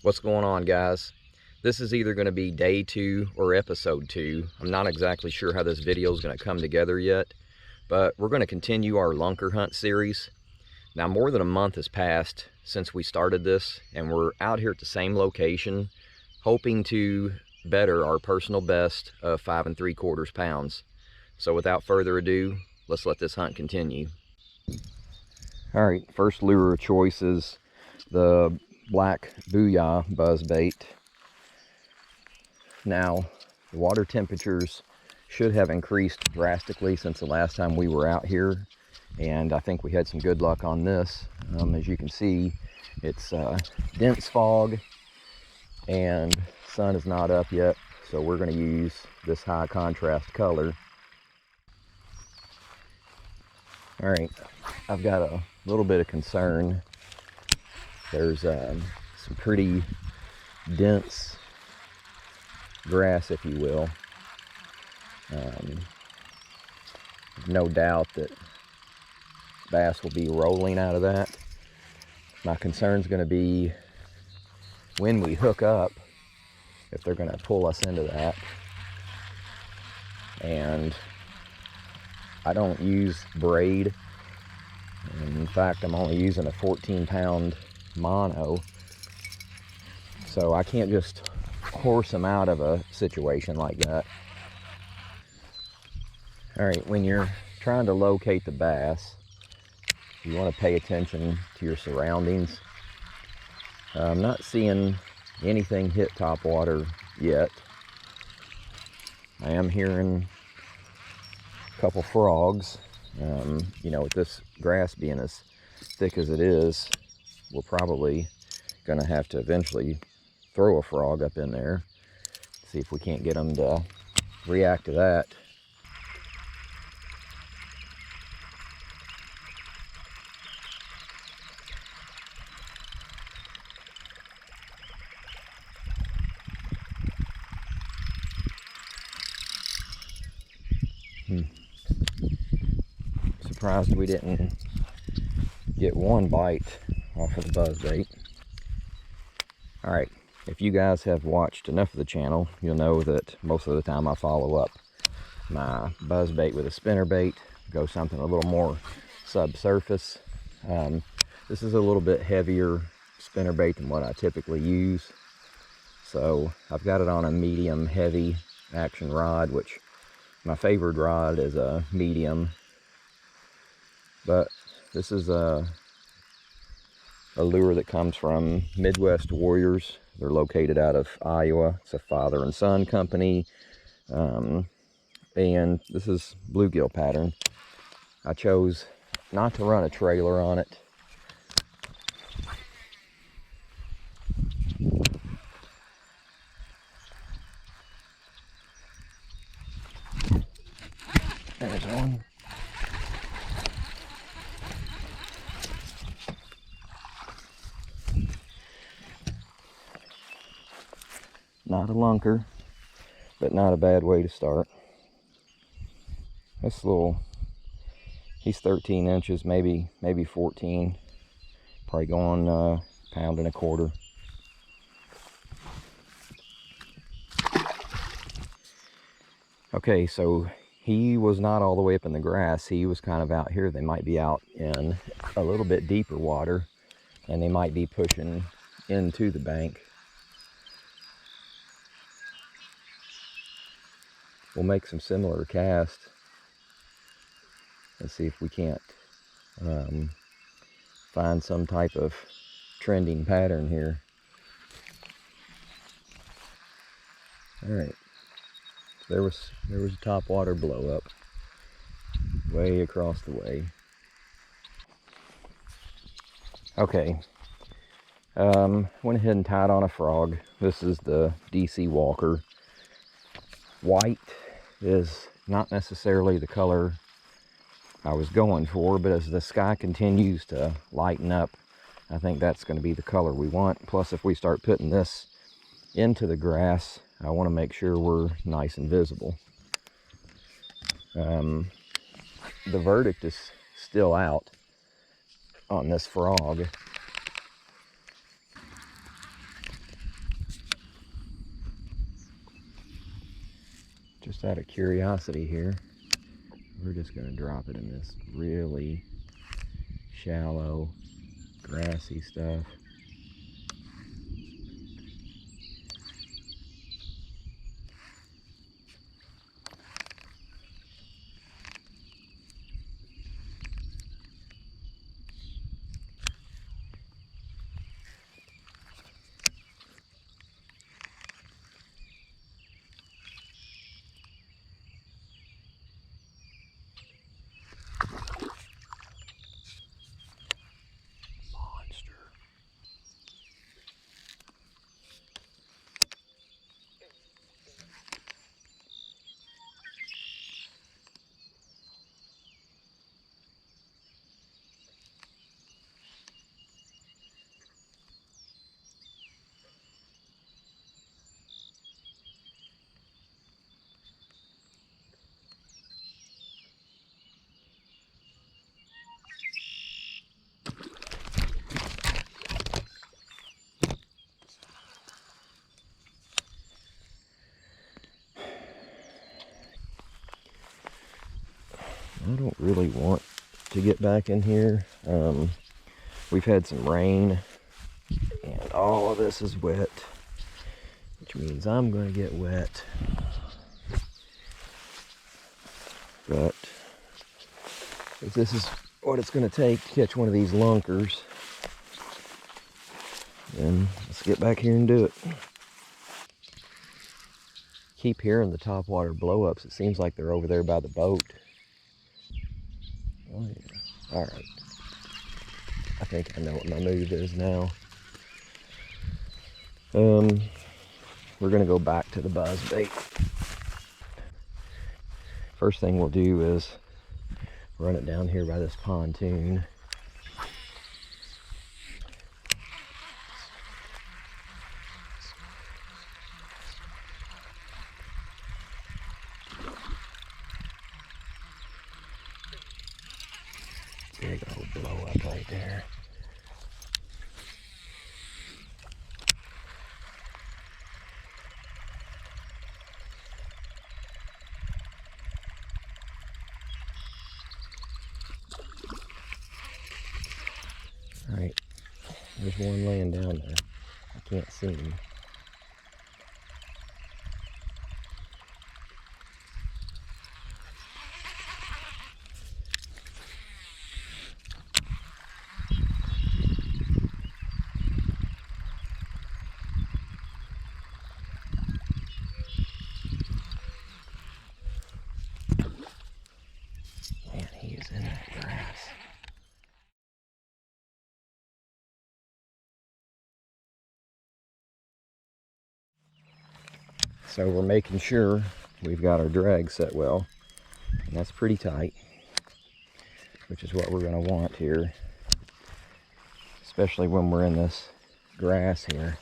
What's going on, guys? This is either going to be day 2 or episode 2. I'm not exactly sure how this video is going to come together yet, but we're going to continue our lunker hunt series. Now, more than a month has passed since we started this, and we're out here at the same location, hoping to better our personal best of 5 3/4 pounds. So without further ado, let's let this hunt continue. All right, first lure of choice is the black booyah buzzbait. Now, the water temperatures should have increased drastically since the last time we were out here, and I think we had some good luck on this. As you can see, it's dense fog and sun is not up yet, so we're going to use this high contrast color. All right, I've got a little bit of concern. There's some pretty dense grass, if you will. No doubt that bass will be rolling out of that. My concern is going to be when we hook up, if they're going to pull us into that. And I don't use braid. In fact, I'm only using a 14-pound mono, so I can't just horse them out of a situation like that. All right, when you're trying to locate the bass, you want to pay attention to your surroundings. I'm not seeing anything hit top water yet. I am hearing a couple frogs. You know, with this grass being as thick as it is, we're probably gonna have to eventually throw a frog up in there, see if we can't get them to react to that. Surprised we didn't get one bite off of the buzzbait. All right, if you guys have watched enough of the channel, you'll know that most of the time I follow up my buzzbait with a spinnerbait, go something a little more subsurface. This is a little bit heavier spinnerbait than what I typically use, so I've got it on a medium heavy action rod, which my favorite rod is a medium, but this is a lure that comes from Midwest Warriors. They're located out of Iowa. It's a father and son company, and this is bluegill pattern. I chose not to run a trailer on it. There's one. Not a lunker, but not a bad way to start. This little, he's 13 inches, maybe 14. Probably going pound and a quarter. Okay, so he was not all the way up in the grass. He was kind of out here. They might be out in a little bit deeper water, and they might be pushing into the bank. We'll make some similar casts and see if we can't find some type of trending pattern here. All right, there was a top water blow up way across the way. Okay, went ahead and tied on a frog. This is the DC Walker. White is not necessarily the color I was going for, but as the sky continues to lighten up, I think that's going to be the color we want. Plus, if we start putting this into the grass, I want to make sure we're nice and visible. The verdict is still out on this frog. Just out of curiosity here, we're just going to drop it in this really shallow, grassy stuff. I don't really want to get back in here. We've had some rain and all of this is wet, which means I'm going to get wet. But if this is what it's going to take to catch one of these lunkers, then let's get back here and do it. Keep hearing the topwater blow-ups. It seems like they're over there by the boat. Oh yeah. All right. I think I know what my move is now. We're gonna go back to the buzz bait. First thing we'll do is run it down here by this pontoon. Big old blow up right there. All right, there's one laying down there. I can't see him. Man, he is in that grass. So we're making sure we've got our drag set well, and that's pretty tight, which is what we're going to want here, especially when we're in this grass here.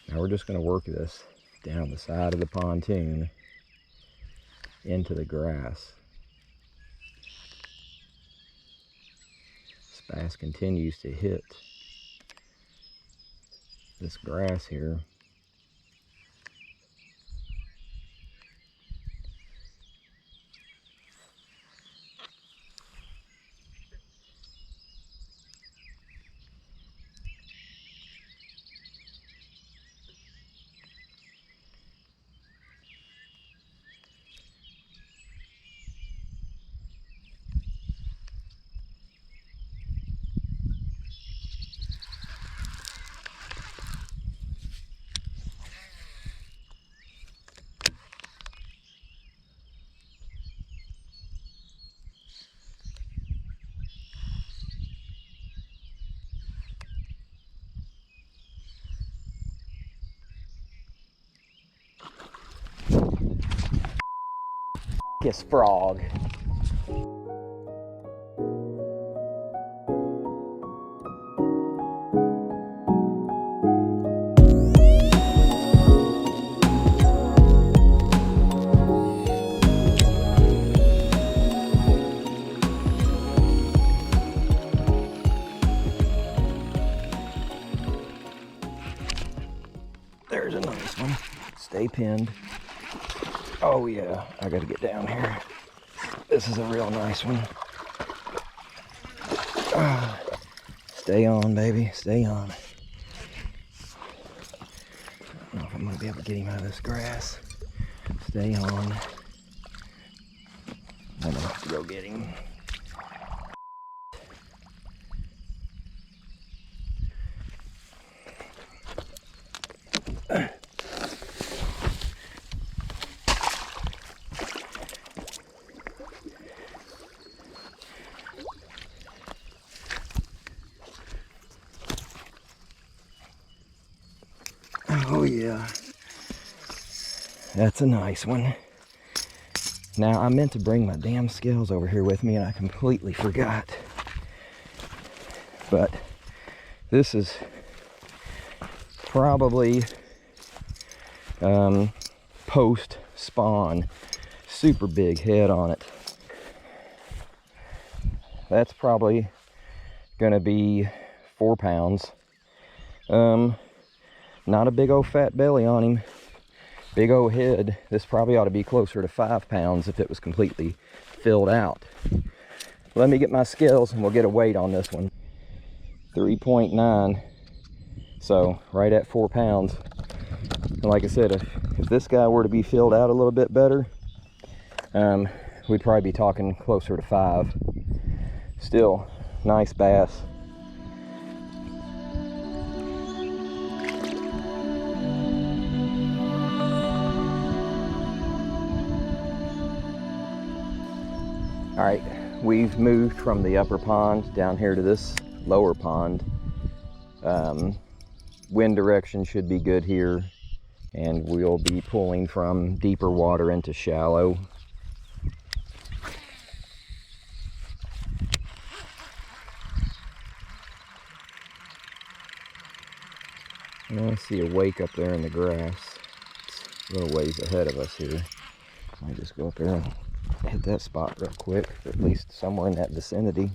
Now we're just going to work this down the side of the pontoon into the grass. This bass continues to hit this grass here. Kiss frog. stay pinned. Oh yeah, I gotta get down here. This is a real nice one. Stay on, baby, stay on. I don't know if I'm gonna be able to get him out of this grass. Stay on. I'm gonna have to go get him. Oh yeah, that's a nice one. Now I meant to bring my damn scales over here with me and I completely forgot. But this is probably post spawn, super big head on it. That's probably gonna be 4 pounds. Not a big old fat belly on him, big old head. This probably ought to be closer to 5 pounds if it was completely filled out. Let me get my scales and we'll get a weight on this one. 3.9, so right at 4 pounds. And like I said, if this guy were to be filled out a little bit better, we'd probably be talking closer to 5. Still, nice bass. All right, we've moved from the upper pond down here to this lower pond. Wind direction should be good here, and we'll be pulling from deeper water into shallow. I see a wake up there in the grass. It's a little ways ahead of us here. I'll just go up there and hit that spot real quick, or at least somewhere in that vicinity.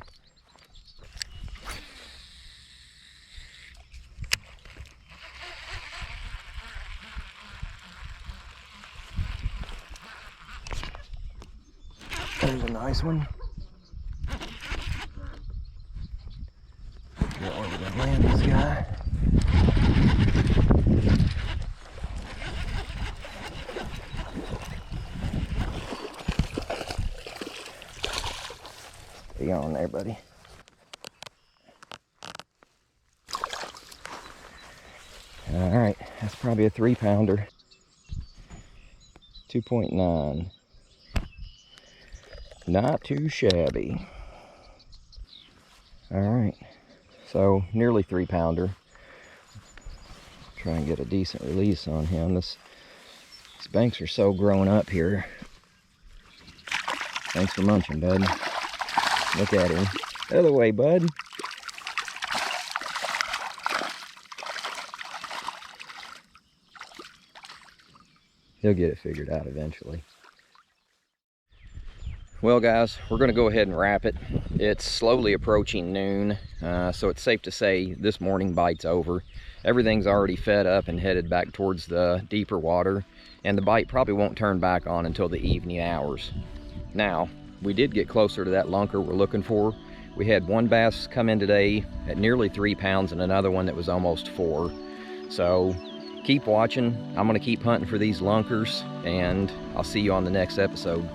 There's a nice one. Get where we're gonna land this guy. Stay on there, buddy. All right, that's probably a 3 pounder. 2.9. Not too shabby. All right, so nearly 3 pounder. Try and get a decent release on him. These banks are so grown up here. Thanks for munching, bud. Look at him. Other way, bud. He'll get it figured out eventually. Well guys, we're gonna go ahead and wrap it. It's slowly approaching noon, so it's safe to say this morning bite's over. Everything's already fed up and headed back towards the deeper water, and the bite probably won't turn back on until the evening hours. Now, we did get closer to that lunker we're looking for. We had one bass come in today at nearly 3 pounds and another one that was almost 4. So keep watching. I'm gonna keep hunting for these lunkers, and I'll see you on the next episode.